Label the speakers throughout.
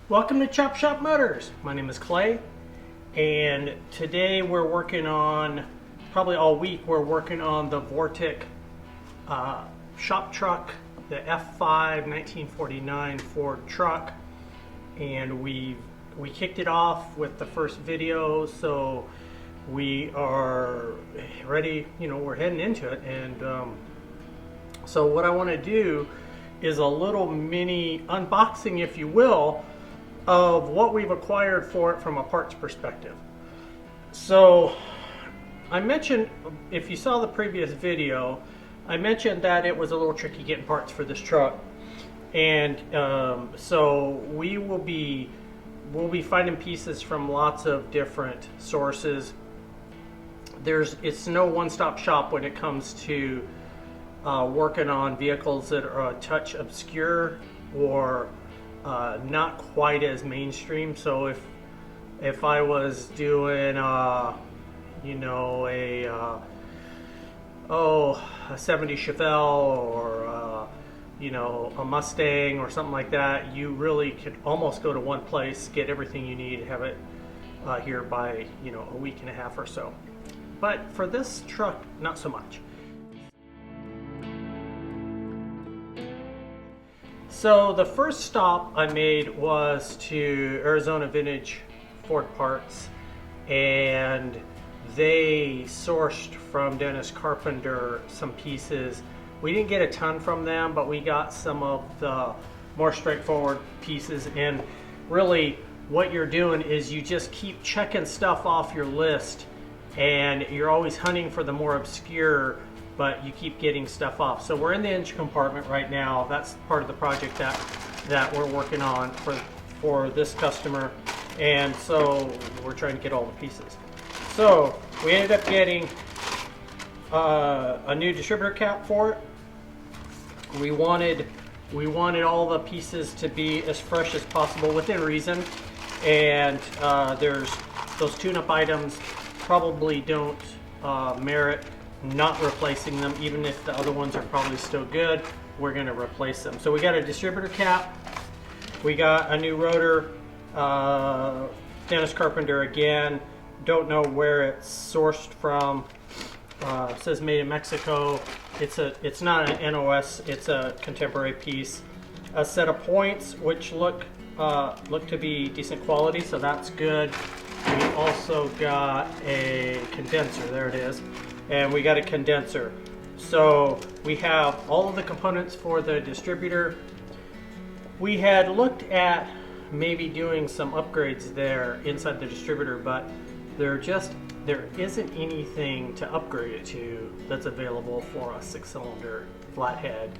Speaker 1: Welcome to Chop Shop Motors. My name is Clay, and today we're working on, probably all week, we're working on the Vortic shop truck, the F5 1949 Ford truck, and we kicked it off with the first video, so we are ready, we're heading into it. And so what I want to do is a little mini unboxing, if you will, of what we've acquired for it from a parts perspective. So I mentioned, if you saw the previous video, I mentioned that it was a little tricky getting parts for this truck, and so we'll be finding pieces from lots of different sources. It's no one-stop shop when it comes to working on vehicles that are a touch obscure or not quite as mainstream. So if I was doing a 70 Chevelle or a Mustang or something like that, you really could almost go to one place, get everything you need, have it here by a week and a half or so. But for this truck, not so much. So the first stop I made was to Arizona Vintage Ford Parts, and they sourced from Dennis Carpenter some pieces. We didn't get a ton from them, but we got some of the more straightforward pieces. And really what you're doing is you just keep checking stuff off your list, and you're always hunting for the more obscure, but you keep getting stuff off. So we're in the engine compartment right now. That's part of the project that we're working on for this customer. And so we're trying to get all the pieces. So we ended up getting a new distributor cap for it. We wanted all the pieces to be as fresh as possible within reason. And there's those tune-up items probably don't merit not replacing them. Even if the other ones are probably still good, we're going to replace them. So we got a distributor cap, we got a new rotor, Dennis Carpenter again, don't know where it's sourced from. It says made in Mexico. It's not an NOS, it's a contemporary piece. A set of points which look to be decent quality, so that's good. We also got a condenser, there it is. And we got a condenser. So we have all of the components for the distributor. We had looked at maybe doing some upgrades there inside the distributor, but there isn't anything to upgrade it to that's available for a 6-cylinder flathead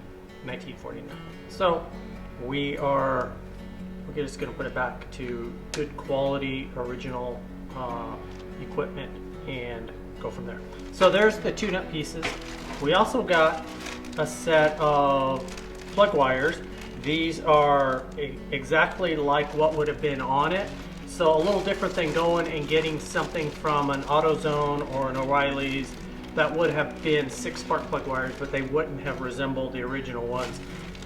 Speaker 1: 1949. So we're just going to put it back to good quality original equipment and go from there. So there's the tune-up pieces. We also got a set of plug wires. These are exactly like what would have been on it. So a little different than going and getting something from an AutoZone or an O'Reilly's that would have been 6 spark plug wires, but they wouldn't have resembled the original ones.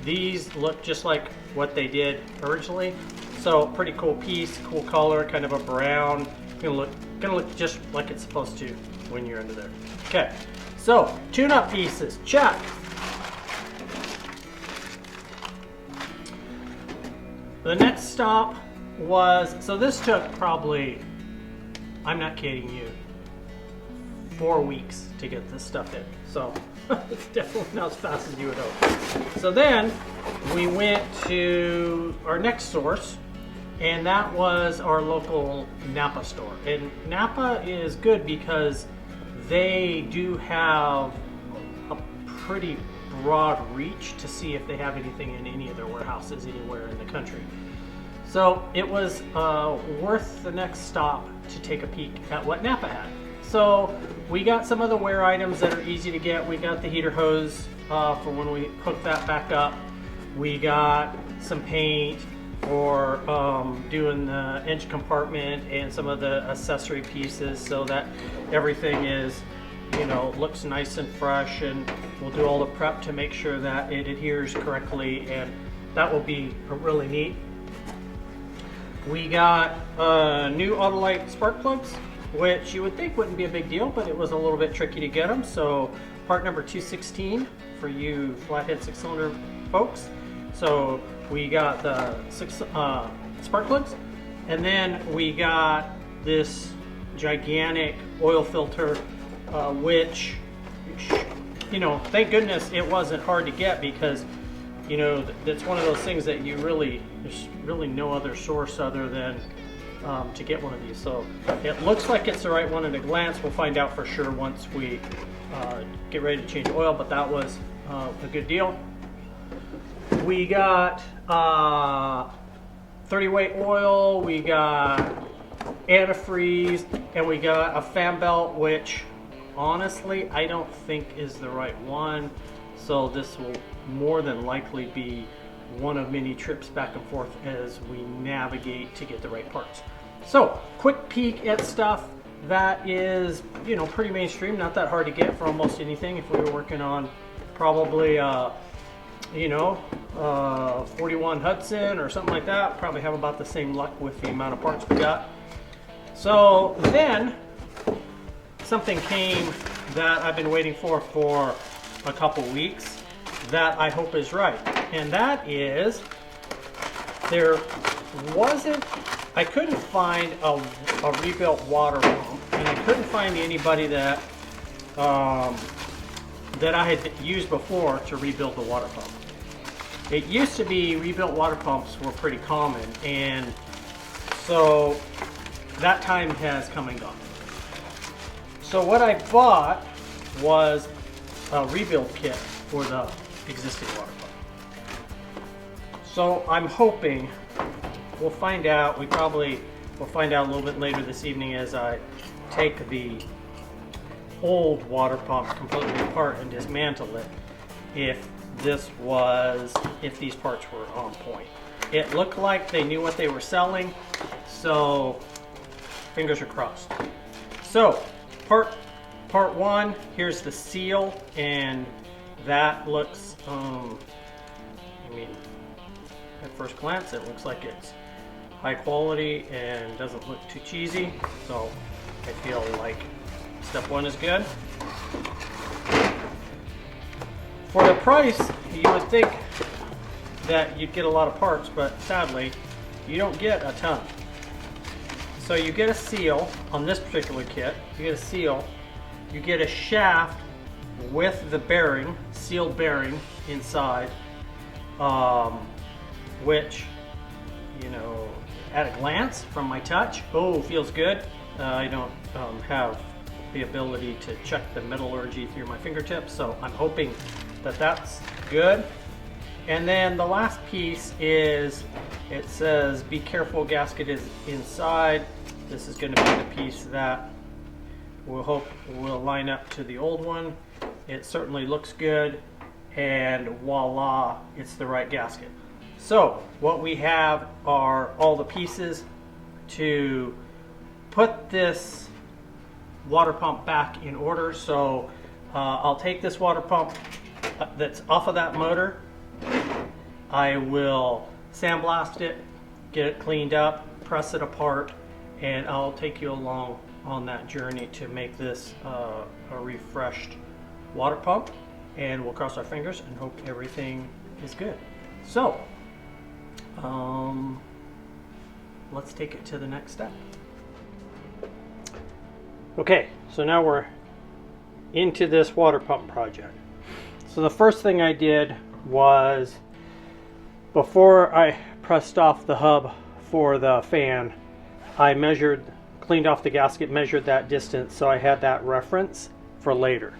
Speaker 1: These look just like what they did originally. So pretty cool piece, cool color, kind of a brown. Gonna look just like it's supposed to when you're under there. Okay, so tune-up pieces, check. The next stop was, so this took probably, I'm not kidding you, 4 weeks to get this stuff in. So it's definitely not as fast as you would hope. So then we went to our next source, and that was our local Napa store. And Napa is good because they do have a pretty broad reach to see if they have anything in any of their warehouses anywhere in the country. So it was worth the next stop to take a peek at what Napa had. So we got some of the wear items that are easy to get. We got the heater hose for when we hook that back up. We got some paint for doing the engine compartment and some of the accessory pieces, so that everything is, looks nice and fresh, and we'll do all the prep to make sure that it adheres correctly, and that will be really neat. We got new Autolite spark plugs, which you would think wouldn't be a big deal, but it was a little bit tricky to get them. So part number 216 for you flathead 6-cylinder folks. So we got the spark plugs, and then we got this gigantic oil filter, which, you know, thank goodness it wasn't hard to get, because, you know, that's one of those things that there's really no other source other than to get one of these. So it looks like it's the right one at a glance. We'll find out for sure once we get ready to change oil, but that was a good deal. We got 30 weight oil, we got antifreeze, and we got a fan belt, which honestly I don't think is the right one. So this will more than likely be one of many trips back and forth as we navigate to get the right parts. So quick peek at stuff that is, you know, pretty mainstream, not that hard to get for almost anything. If we were working on probably you know, 41 Hudson or something like that, probably have about the same luck with the amount of parts we got. So then something came that I've been waiting for a couple weeks that I hope is right, and that is I couldn't find a rebuilt water pump, and I couldn't find anybody that that I had used before to rebuild the water pump. It used to be rebuilt water pumps were pretty common, and so that time has come and gone. So what I bought was a rebuild kit for the existing water pump. So I'm hoping we'll find out. We'll find out a little bit later this evening as I take the old water pump completely apart and dismantle it, if these parts were on point. It looked like they knew what they were selling, so fingers are crossed. So part one, here's the seal, and that looks, I mean, at first glance it looks like it's high quality and doesn't look too cheesy, so I feel like step one is good. For the price, you would think that you'd get a lot of parts, but sadly you don't get a ton. So you get a seal on this particular kit, you get a seal, you get a shaft with the bearing, sealed bearing inside, which, you know, at a glance from my touch, feels good. I don't have the ability to check the metallurgy through my fingertips, so I'm hoping that that's good. And then the last piece is, it says be careful, gasket is inside. This is going to be the piece that we'll hope will line up to the old one. It certainly looks good, and voila, it's the right gasket. So what we have are all the pieces to put this water pump back in order. So I'll take this water pump that's off of that motor, I will sandblast it, get it cleaned up, press it apart, and I'll take you along on that journey to make this a refreshed water pump, and we'll cross our fingers and hope everything is good. So let's take it to the next step. Okay, so now we're into this water pump project. So the first thing I did was, before I pressed off the hub for the fan, I cleaned off the gasket, measured that distance, so I had that reference for later.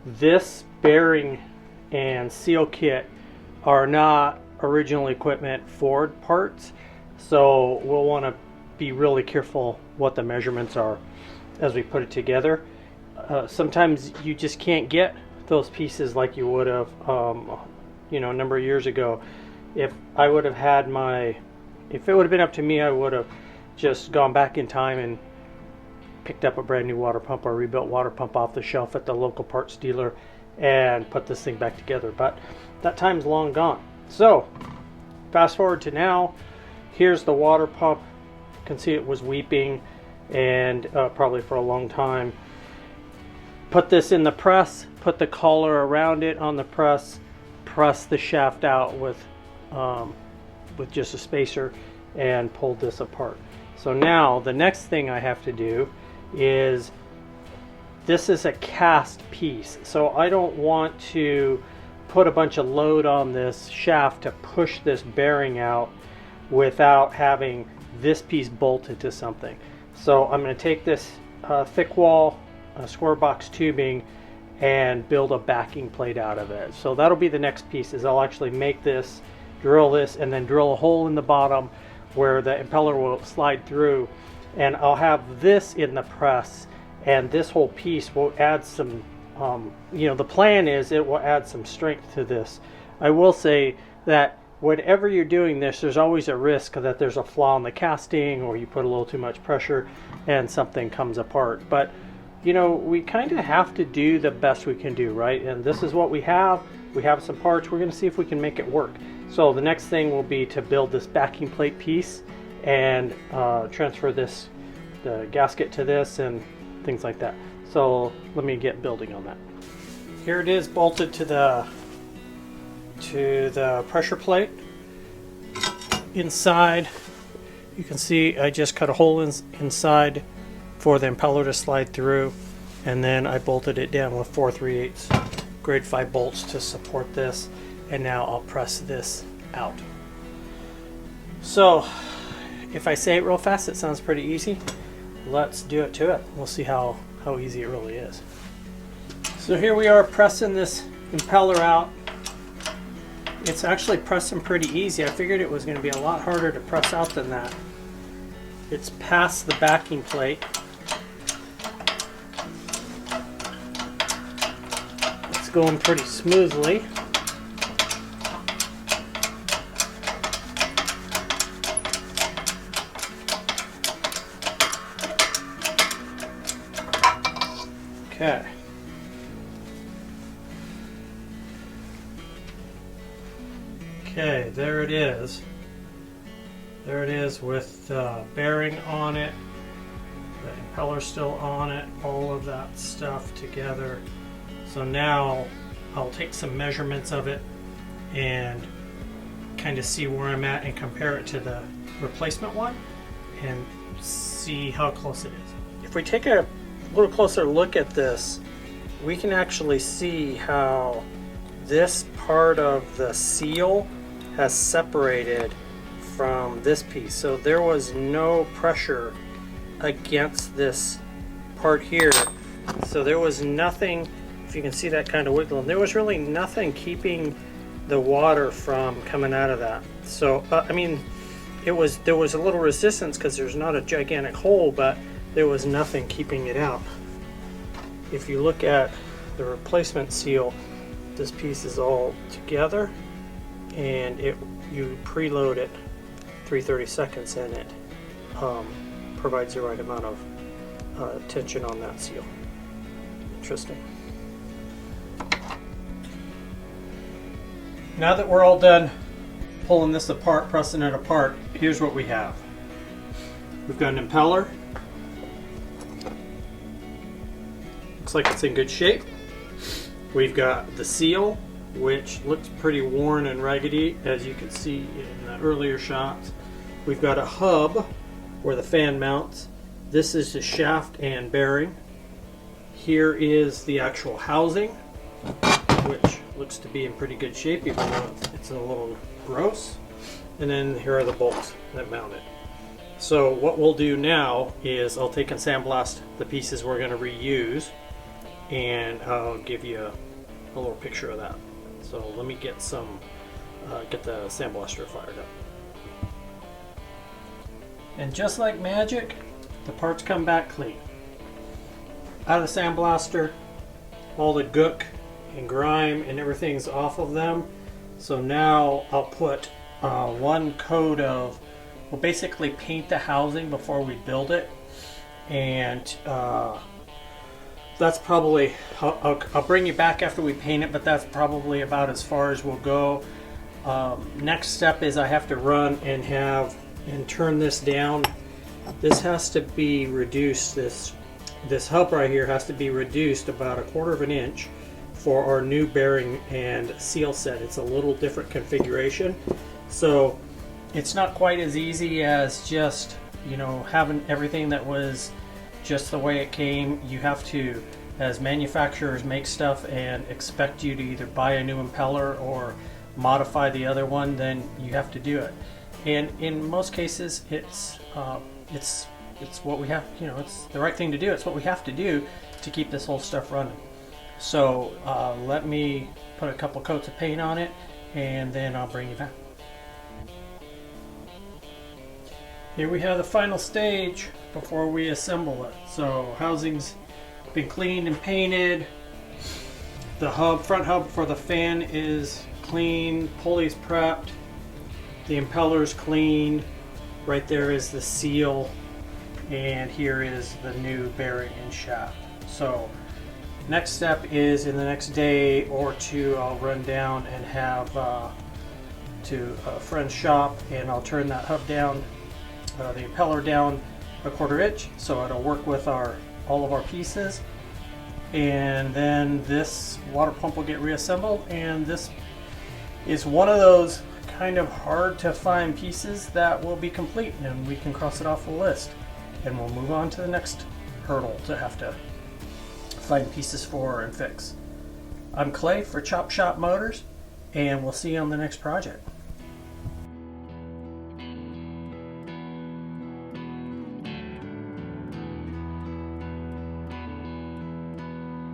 Speaker 1: This bearing and seal kit are not original equipment Ford parts, so we'll want to be really careful what the measurements are as we put it together. Sometimes you just can't get those pieces like you would have you know, a number of years ago. If it would have been up to me, I would have just gone back in time and picked up a brand new water pump or rebuilt water pump off the shelf at the local parts dealer and put this thing back together, but that time's long gone. So fast forward to now, here's the water pump. You can see it was weeping, and probably for a long time. Put this in the press, put the collar around it on the press the shaft out with just a spacer, and pulled this apart. So now the next thing I have to do is, this is a cast piece, so I don't want to put a bunch of load on this shaft to push this bearing out without having this piece bolted to something. So I'm going to take this thick wall square box tubing and build a backing plate out of it. So that'll be the next piece, is I'll actually make this, drill this, and then drill a hole in the bottom where the impeller will slide through, and I'll have this in the press, and this whole piece will add some the plan is it will add some strength to this. I will say that whenever you're doing this, there's always a risk that there's a flaw in the casting, or you put a little too much pressure and something comes apart. But we kind of have to do the best we can do, right? And this is what we have. We have some parts. We're going to see if we can make it work. So the next thing will be to build this backing plate piece and transfer the gasket to this and things like that. So let me get building on that. Here it is, bolted to the pressure plate. Inside, you can see I just cut a hole inside for the impeller to slide through, and then I bolted it down with 4 3/8 grade 5 bolts to support this, and now I'll press this out. So if I say it real fast, it sounds pretty easy. Let's do it to it. We'll see how easy it really is. So here we are pressing this impeller out. It's actually pressing pretty easy. I figured it was going to be a lot harder to press out than that. It's past the backing plate. It's going pretty smoothly. Okay. Okay, there it is. There it is with the bearing on it, the impeller still on it, all of that stuff together. So now I'll take some measurements of it and kind of see where I'm at and compare it to the replacement one and see how close it is. If we take a little closer look at this, we can actually see how this part of the seal has separated from this piece. So there was no pressure against this part here. So there was nothing, if you can see that kind of wiggling, there was really nothing keeping the water from coming out of that. So I mean, there was a little resistance because there's not a gigantic hole, but there was nothing keeping it out. If you look at the replacement seal, this piece is all together, and you preload it 3/32 and it provides the right amount of tension on that seal. Interesting. Now that we're all done pulling this apart, pressing it apart, here's what we have. We've got an impeller. Looks like it's in good shape. We've got the seal, which looks pretty worn and raggedy, as you can see in the earlier shots. We've got a hub where the fan mounts. This is the shaft and bearing. Here is the actual housing, which looks to be in pretty good shape, even though it's a little gross. And then here are the bolts that mount it. So what we'll do now is I'll take and sandblast the pieces we're going to reuse, and I'll give you a little picture of that. So let me get get the sandblaster fired up. And just like magic, the parts come back clean. Out of the sandblaster, all the gook and grime and everything's off of them. So now I'll put one coat of, we'll basically paint the housing before we build it, and that's probably, I'll bring you back after we paint it, but that's probably about as far as we'll go. Next step is I have to run and have and turn this down. This has to be reduced. This hub right here has to be reduced about 1/4 of an inch for our new bearing and seal set. It's a little different configuration, so it's not quite as easy as just, you know, having everything that was just the way it came. You have to, as manufacturers make stuff and expect you to either buy a new impeller or modify the other one, then you have to do it. And in most cases, it's what we have, you know, it's the right thing to do. It's what we have to do to keep this whole stuff running. So let me put a couple coats of paint on it, and then I'll bring you back. Here we have the final stage before we assemble it. So housing's been cleaned and painted. The front hub for the fan is clean, pulley's prepped, the impeller's cleaned. Right there is the seal, and here is the new bearing and shaft. So next step is, in the next day or two, I'll run down and have to a friend's shop, and I'll turn that hub down, the impeller down 1/4 inch, so it'll work with all of our pieces. And then this water pump will get reassembled, and this is one of those kind of hard to find pieces that will be complete, and we can cross it off the list, and we'll move on to the next hurdle to have to find pieces for and fix. I'm Clay for Chop Shop Motors, and we'll see you on the next project.